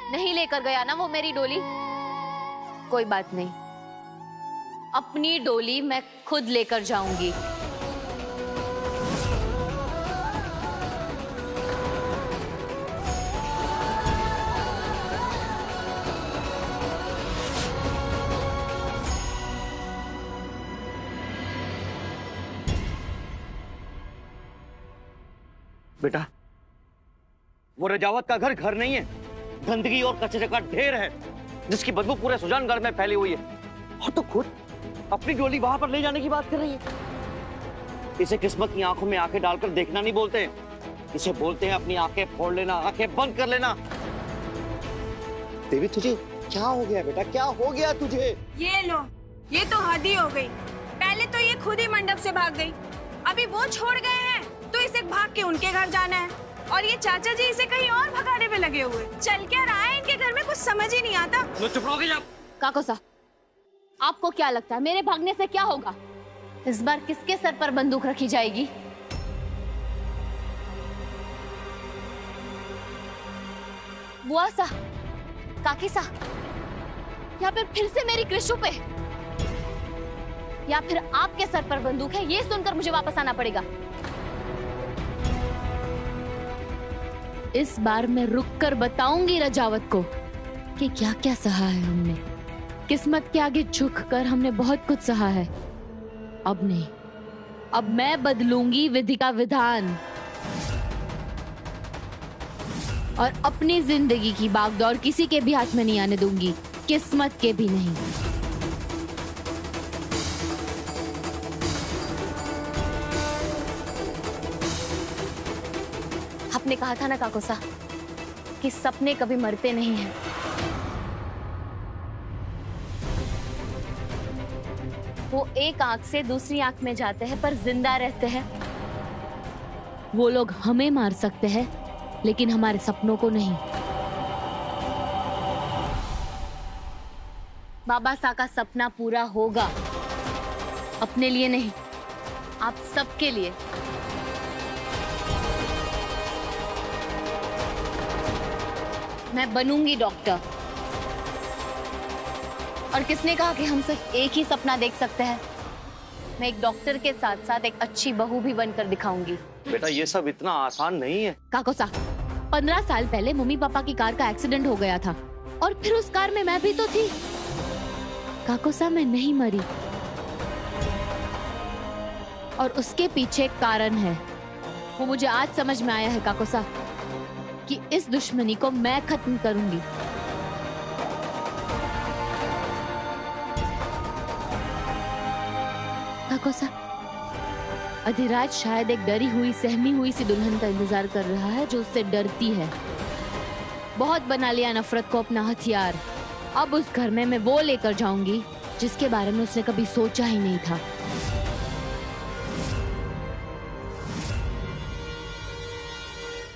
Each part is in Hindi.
नहीं लेकर गया ना वो मेरी डोली, कोई बात नहीं, अपनी डोली मैं खुद लेकर जाऊंगी। बेटा, वो रजावत का घर घर नहीं है, गंदगी और कचरे का ढेर है जिसकी बदबू पूरे सुजानगढ़ में फैली हुई है। और तो खुद अपनी डोली वहां पर ले जाने की बात कर रही है। इसे किस्मत की आंखों में आंखें डालकर देखना नहीं बोलते, इसे बोलते हैं अपनी आंखें फोड़ लेना, आंखें बंद कर लेना। देवी, तुझे क्या हो गया बेटा, क्या हो गया तुझे? ये लो, ये तो हद ही हो गई। पहले तो ये खुद ही मंडप से भाग गई, अभी वो छोड़ गए हैं तो इसे भाग के उनके घर जाना है, और ये चाचा जी इसे कहीं और भगाने पे लगे हुए। चल क्या रहा है इनके घर में, कुछ समझ ही नहीं आता। लो चुप रहोगे आप? काकोसा, आपको क्या लगता है मेरे भागने से क्या होगा? इस बार किसके सर पर बंदूक रखी जाएगी? बुआ सा, काकी सा, या फिर से मेरी कृष्णु पे, या फिर आपके सर पर बंदूक है, ये सुनकर मुझे वापस आना पड़ेगा। इस बार मैं रुककर बताऊंगी रजावत को कि क्या क्या सहा है हमने। किस्मत के आगे झुककर हमने बहुत कुछ सहा है। अब नहीं, अब मैं बदलूंगी विधि का विधान और अपनी जिंदगी की बागडोर किसी के भी हाथ में नहीं आने दूंगी, किस्मत के भी नहीं। आपने कहा था ना काकोसा कि सपने कभी मरते नहीं हैं। वो एक आंख से दूसरी आंख में जाते हैं पर जिंदा रहते हैं। वो लोग हमें मार सकते हैं लेकिन हमारे सपनों को नहीं। बाबा सा का सपना पूरा होगा, अपने लिए नहीं, आप सबके लिए। मैं बनूंगी डॉक्टर। और किसने कहा कि हम सिर्फ एक ही सपना देख सकते हैं? मैं एक डॉक्टर के साथ साथ एक अच्छी बहू भी बनकर दिखाऊंगी। बेटा, ये सब इतना आसान नहीं है। काकोसा, 15 साल पहले मम्मी पापा की कार का एक्सीडेंट हो गया था और फिर उस कार में मैं भी तो थी। काकोसा, मैं नहीं मरी और उसके पीछे एक कारण है। वो मुझे आज समझ में आया है काकोसा कि इस दुश्मनी को मैं खत्म करूंगी। काकोसा, अधिराज शायद एक डरी हुई सहमी हुई सी दुल्हन का इंतजार कर रहा है जो उससे डरती है। बहुत बना लिया नफरत को अपना हथियार। अब उस घर में मैं वो लेकर जाऊंगी जिसके बारे में उसने कभी सोचा ही नहीं था।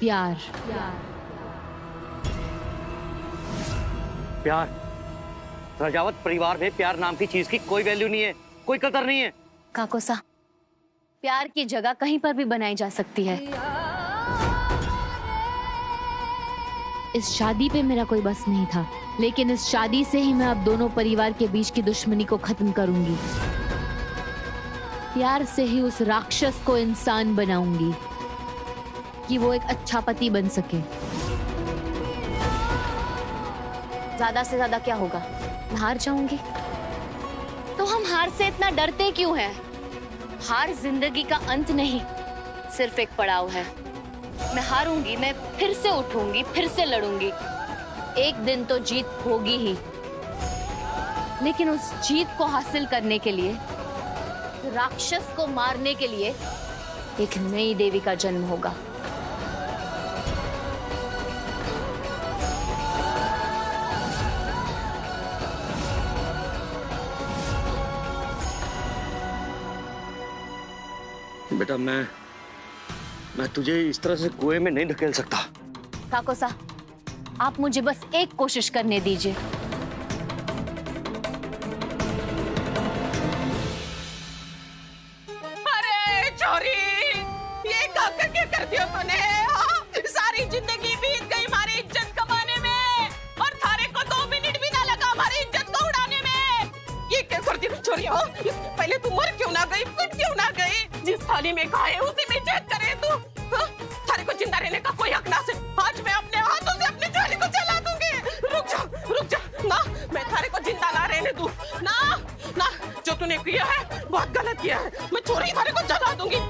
प्यार। प्यार? रजावत परिवार में प्यार नाम की चीज की कोई वैल्यू नहीं है, कोई कदर नहीं है। काकोसा, प्यार की जगह कहीं पर भी बनाई जा सकती है। इस शादी पे मेरा कोई बस नहीं था, लेकिन इस शादी से ही मैं अब दोनों परिवार के बीच की दुश्मनी को खत्म करूंगी। प्यार से ही उस राक्षस को इंसान बनाऊंगी कि वो एक अच्छा पति बन सके। ज्यादा से ज्यादा क्या होगा? मैं हार जाऊंगी। तो हम हार से इतना डरते क्यों हैं? हार जिंदगी का अंत नहीं, सिर्फ एक पड़ाव है। मैं हारूंगी, मैं फिर से उठूंगी, फिर से लड़ूंगी। एक दिन तो जीत होगी ही, लेकिन उस जीत को हासिल करने के लिए, राक्षस को मारने के लिए एक नई देवी का जन्म होगा। बेटा, मैं तुझे इस तरह से कुएं में नहीं ढकेल सकता। काकोसा, आप मुझे बस एक कोशिश करने दीजिए। अरे चोरी, ये काकर के होती छोरी हो, पहले तू मर क्यों ना गई, पिट क्यों ना गई? जिस थाली में खाए उसी में चेक करे तू। हाँ? थारे को जिंदा रहने का कोई हक ना से। आज मैं अपने हाथों से अपनी छोरी को जला दूंगी। रुक जा ना, मैं थारे को जिंदा ना रहने दूं ना। ना, जो तूने किया है बहुत गलत किया है। मैं छोरी थारे को जला दूंगी।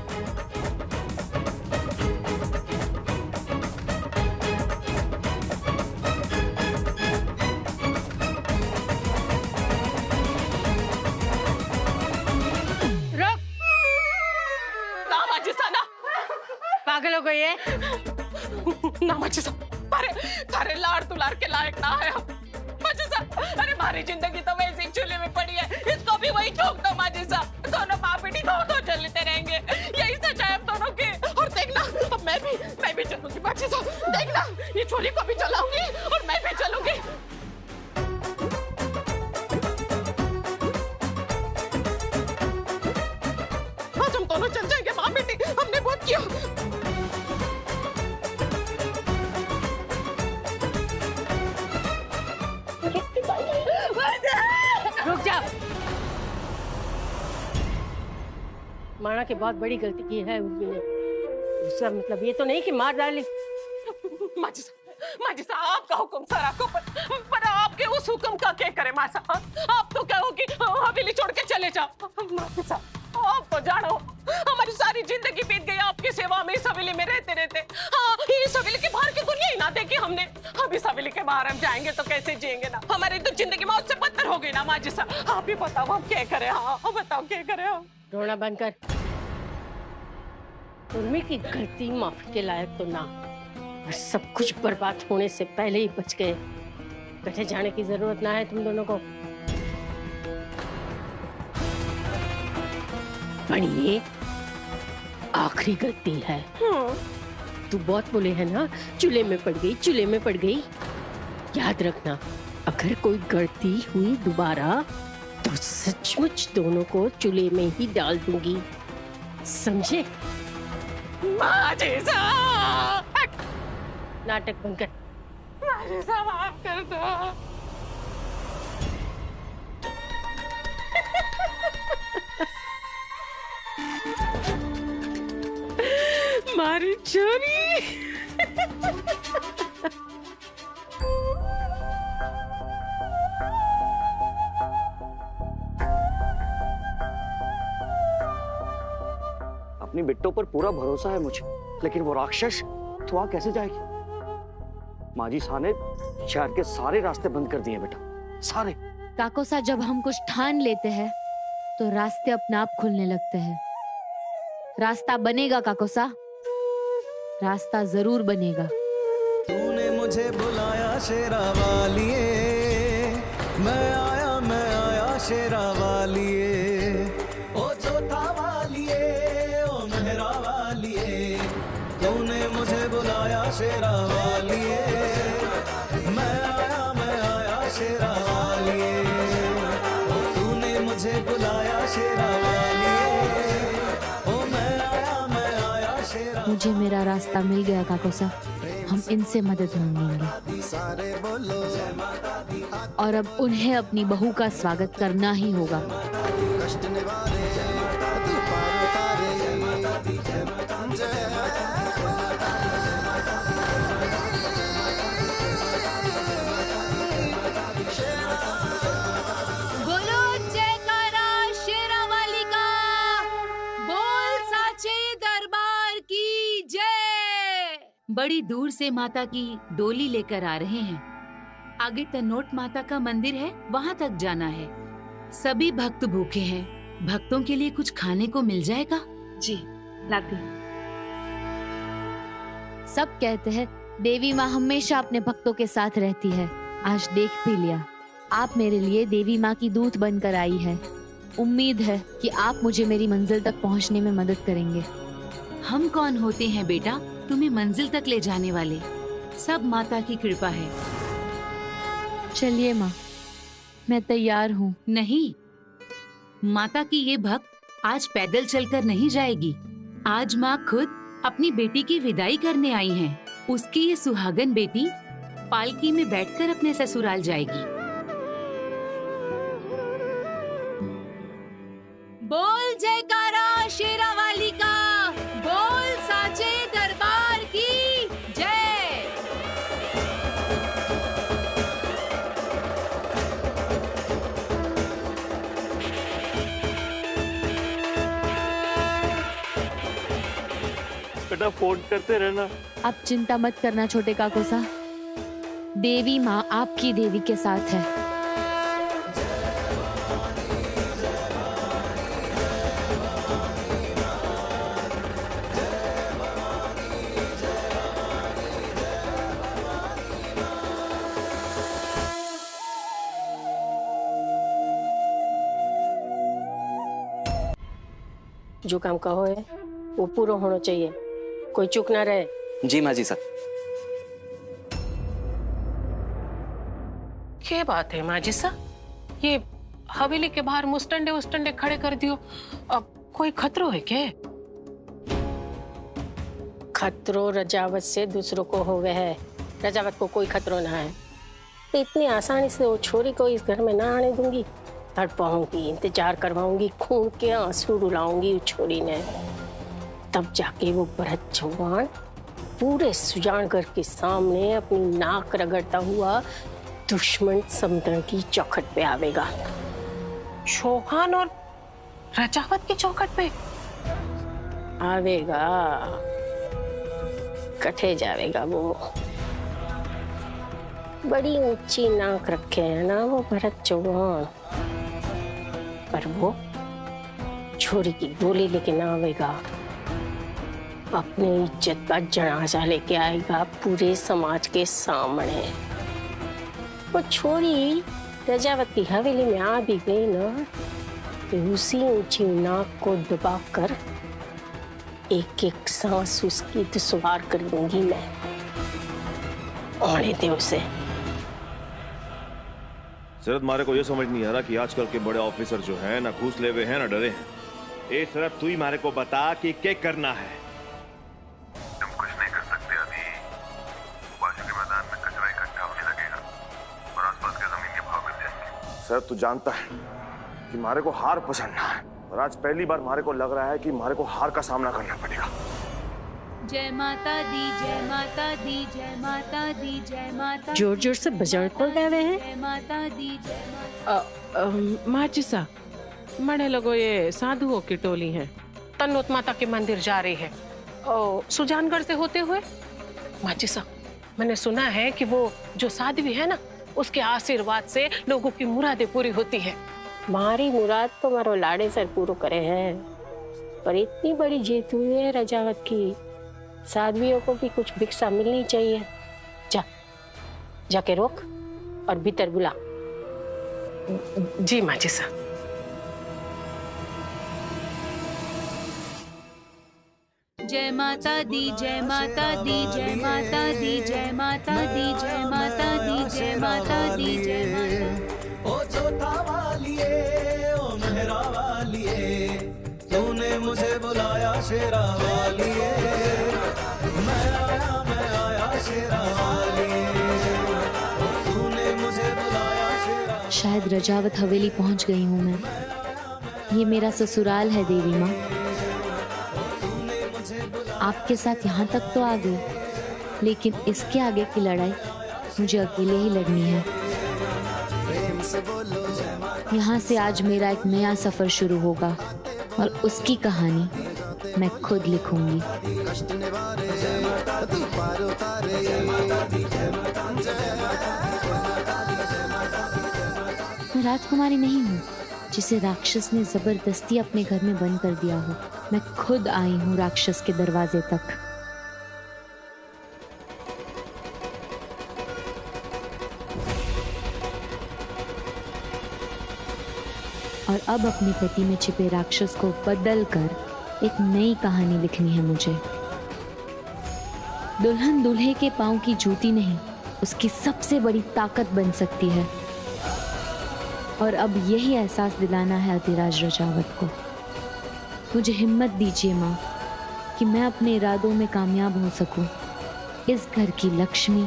पागल हो गई है ना माचिसा, थारे लाड़ दुलार के लायक ना है हम। माचिसा, अरे हमारी जिंदगी तो वैसे ही चूल्हे में पड़ी है, इसको भी वही ठोक दो माचिसा। दोनों बाप बेटी दो चलते रहेंगे, यही सच है हम दोनों की। और देखना, अब मैं भी चलूंगी माचिसा। देखना, ये छोरी को भी चलाऊंगी और मैं भी चलूंगी। आज हम दोनों चल जाएंगे माँ बेटी, हमने बहुत किया। रुक जा। माना कि बहुत बड़ी गलती की है उर्मी ने, उसका मतलब ये तो नहीं कि मार डाली। माजिसा, आपका हुक्म सर आपको, पर आपके उस हुक्म का क्या करे मासा? आप तो कहो कि हवेली छोड़ के चले जाओ। माजिसा, आप तो जानो हमारी सारी जिंदगी बीत गई आपकी सेवा में, इस हवेली में रहते रहते। हाँ, इस हवेली के बाहर की दुनिया ही ना देखी हमने। अब इस हवेली के बाहर हम जाएंगे तो कैसे जिएंगे ना? हमारी तो जिंदगी मौत से बदतर हो गई ना माजिसा। आप ही बताओ हम क्या करें? हाँ बताओ क्या करें हम? रोना बंद कर। उर्मी की गलती माफी के लायक तो ना, और सब कुछ बर्बाद होने से पहले ही बच गए। कहीं जाने की जरूरत ना है तुम दोनों को। पर ये आखिरी गलती है। तू बहुत बोले है ना, चूल्हे में पड़ गई। याद रखना, अगर कोई गलती हुई दोबारा तो सचमुच दोनों को चूल्हे में ही डाल दूंगी, समझे? माजिसा, नाटक बंद कर। माजिसा, माफ कर दो। मारी चोरी। अपनी बिट्टो पर पूरा भरोसा है मुझे, लेकिन वो राक्षस तो वहां कैसे जाएगी? माजी शाह ने शहर के सारे रास्ते बंद कर दिए बेटा, सारे। काकोसा, जब हम कुछ ठान लेते हैं तो रास्ते अपने आप खुलने लगते हैं। रास्ता बनेगा काकोसा, रास्ता जरूर बनेगा। तूने मुझे बुलाया शेरा वालिए, मैं आया शेरा वालिए। ओ चौथा वालिए, ओ मेहरा वालिए, तूने मुझे बुलाया शेरा वालिए, मैं आया शेरा वालिए। तूने मुझे बुलाया शेरा वालिए, ओ मैं आया शेरा। मुझे मेरा रास्ता मिल गया काकोसा, हम इनसे मदद मांगेंगे और अब उन्हें अपनी बहू का स्वागत करना ही होगा। बोलो जयकारा शेरा वाली का, बोल साचे दरबार की जय। बड़ी दूर से माता की डोली लेकर आ रहे हैं। आगे तनोट माता का मंदिर है, वहाँ तक जाना है। सभी भक्त भूखे हैं, भक्तों के लिए कुछ खाने को मिल जाएगा? जी लाती। सब कहते हैं देवी माँ हमेशा अपने भक्तों के साथ रहती है। आज देख भी लिया, आप मेरे लिए देवी माँ की दूत बनकर आई है। उम्मीद है कि आप मुझे मेरी मंजिल तक पहुँचने में मदद करेंगे। हम कौन होते हैं बेटा तुम्हें मंजिल तक ले जाने वाले? सब माता की कृपा है। चलिए माँ, मैं तैयार हूँ। नहीं, माता की ये भक्त आज पैदल चलकर नहीं जाएगी। आज माँ खुद अपनी बेटी की विदाई करने आई हैं। उसकी ये सुहागन बेटी पालकी में बैठकर अपने ससुराल जाएगी। रहना, फोन करते रहना। आप चिंता मत करना छोटे काको सा, देवी माँ आपकी देवी के साथ है। जो काम कहो है वो पूरा होना चाहिए, कोई चूक ना रहे। जी माँ जी सर। क्या बात है माँ जी सा, ये हवेली के बाहर मुस्टंडे उस्टंडे खड़े कर दियो, अब कोई खतरो है क्या? खतरो रजावत से दूसरों को हो गए है, रजावत को कोई खतरो ना है। तो इतनी आसानी से वो छोरी को इस घर में ना आने दूंगी। तड़पाऊंगी, इंतजार करवाऊंगी, खून के आंसू रुलाऊंगी उस छोरी ने, तब जाके वो भरत चौहान पूरे सुजानगढ़ के सामने अपनी नाक रगड़ता हुआ दुश्मन समदन की चौखट पे आवेगा। चौहान और रजावत की चौखट पे आवेगा, कटे जावेगा वो। बड़ी ऊंची नाक रखे है ना वो भरत चौहान, पर वो छोरी की डोली लेके ना आवेगा, अपने इज्जत का जनाजा लेके आएगा पूरे समाज के सामने। वो छोरी रजावत की हवेली में आ भी गई ना, तो उसी ऊंची नाक को दबाकर एक एक सांस उसकी दुश्वार कर दूंगी मैं। आने दे उसे। शरद, मारे को ये समझ नहीं आ रहा कि आजकल के बड़े ऑफिसर जो हैं ना घूस ले हुए हैं ना डरे हैं। ए शरद, तू ही मारे को बता कि क्या करना है। तुम कुछ नहीं कर सकते अभी। बाजू के मैदान में कचरा इकट्ठा होने लगेगा और आसपास के जमीन के भाव गिर जाएंगे। शरद, तू जानता है कि मारे को हार पसंद ना है, और आज पहली बार मारे को लग रहा है कि मारे को हार का सामना करना पड़ेगा। जय माता दी, जय माता दी, जय माता दी, जय माता। जोर जोर से बजाड़ को गए हैं। जय माता दी, जय माता। माँ जी सा, मने लगो ये साधुओं की टोली है, तन्नोत माता के मंदिर जा रही है और सुजानगढ़ से होते हुए। माँ जी सा, मैंने सुना है कि वो जो साध्वी है ना, उसके आशीर्वाद से लोगों की मुरादें पूरी होती है। मारी मुराद तो मारो लाड़े सर पूरो करे हैं, पर इतनी बड़ी जीत हुई है रजावत की, साध्वियों को भी कुछ भिक्षा मिलनी चाहिए। जा, जाके रोक और भीतर बुला। जी माँ जी सा। जय माता दी, जय माता दी, जय माता दी, जय माता दी, जय माता दी, जय माता दी, जय माता। ओ चौथा वालिए, ओ मेहरा वालिए, तूने मुझे बुलाया शेरा वालिए। मैं आया शेरा वालिए, तूने मुझे बुलाया शेरा। शायद रजावत हवेली पहुंच गई हूँ मैं। ये मेरा ससुराल है देवी माँ। आपके साथ यहाँ तक तो आ गई, लेकिन इसके आगे की लड़ाई मुझे अकेले ही लड़नी है। यहाँ से आज मेरा एक नया सफर शुरू होगा और उसकी कहानी मैं खुद लिखूंगी। मैं राजकुमारी नहीं हूँ जिसे राक्षस ने जबरदस्ती अपने घर में बंद कर दिया हो। मैं खुद आई हूँ राक्षस के दरवाजे तक। और अब अपने पति में छिपे राक्षस को बदल कर एक नई कहानी लिखनी है मुझे। दुल्हन दूल्हे के पांव की जूती नहीं, उसकी सबसे बड़ी ताकत बन सकती है। और अब यही एहसास दिलाना है अधिराज रजावत को। मुझे हिम्मत दीजिए माँ कि मैं अपने इरादों में कामयाब हो सकूं, इस घर की लक्ष्मी,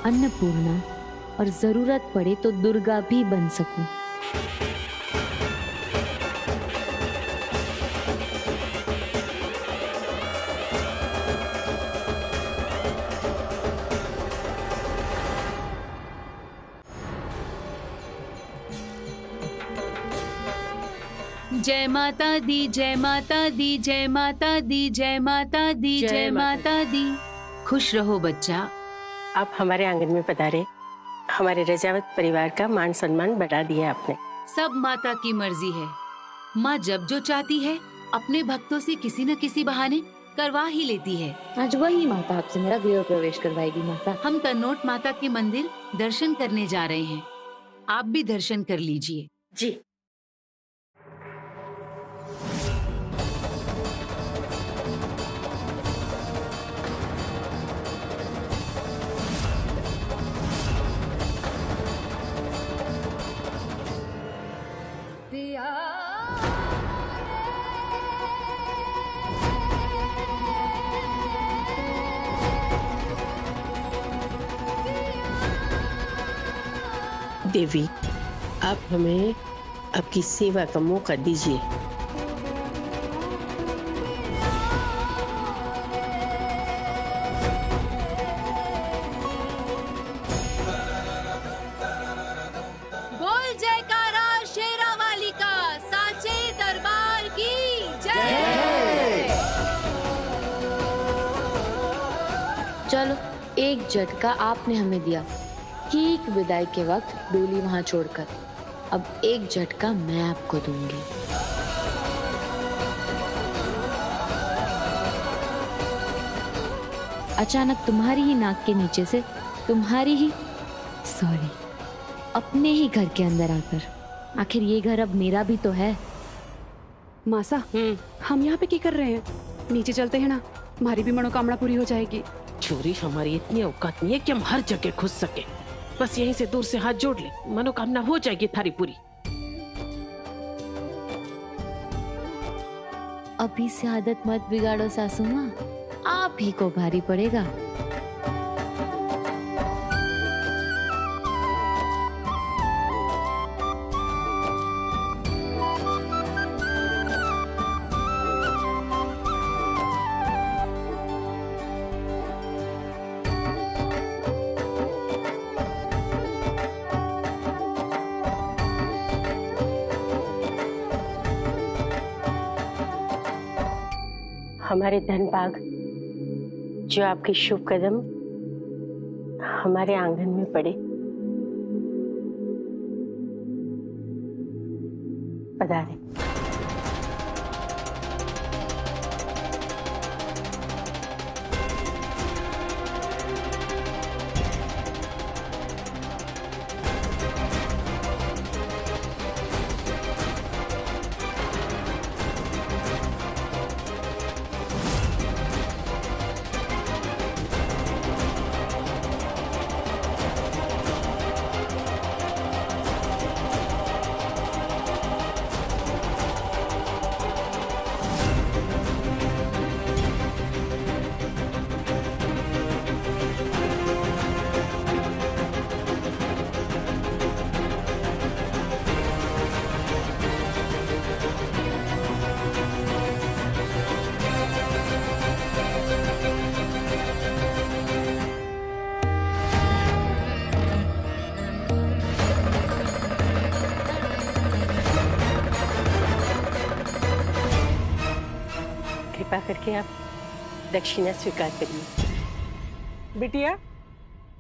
अन्नपूर्णा और जरूरत पड़े तो दुर्गा भी बन सकूं। जय माता दी, जय माता दी, जय माता दी, जय माता दी, जय माता दी। खुश रहो बच्चा। आप हमारे आंगन में पधारे। हमारे रजावत परिवार का मान सम्मान बढ़ा दिया आपने। सब माता की मर्जी है। माँ जब जो चाहती है अपने भक्तों से किसी न किसी बहाने करवा ही लेती है। आज वही माता आपसे मेरा गृह प्रवेश करवाएगी। माता, हम तनोट माता के मंदिर दर्शन करने जा रहे हैं, आप भी दर्शन कर लीजिए। जी। देवी, आप हमें आपकी सेवा का मौका दीजिए। बोल जयकारा शेरा वाली का, साचे दरबार की जय। चलो, एक झटका आपने हमें दिया ठीक विदाई के वक्त डोली वहां छोड़कर। अब एक झटका मैं आपको दूंगी। अचानक तुम्हारी ही नाक के नीचे से अपने ही घर के अंदर आकर। आखिर ये घर अब मेरा भी तो है। मासा, हम यहाँ पे क्या कर रहे हैं? नीचे चलते हैं ना, हमारी भी मनोकामना पूरी हो जाएगी। छोरी, हमारी इतनी औकात नहीं है कि हम हर जगह घुस सके। बस यहीं से दूर से हाथ जोड़ ले, मनोकामना हो जाएगी थारी पूरी। अभी से आदत मत बिगाड़ो सासू माँ, आप ही को भारी पड़ेगा। हमारे धन भाग जो आपके शुभ कदम हमारे आंगन में पड़े, पधारे। कृपा करके आप दक्षिणा स्वीकार करिए। बिटिया,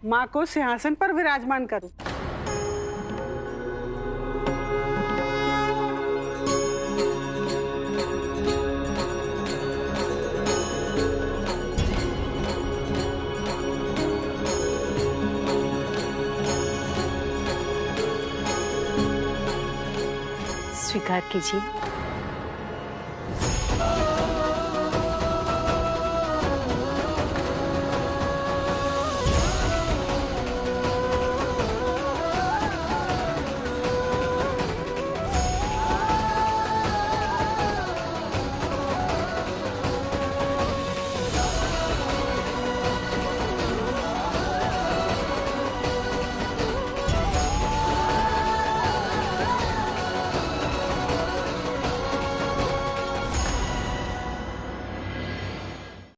माँ को सिंहासन पर विराजमान करो। स्वीकार कीजिए।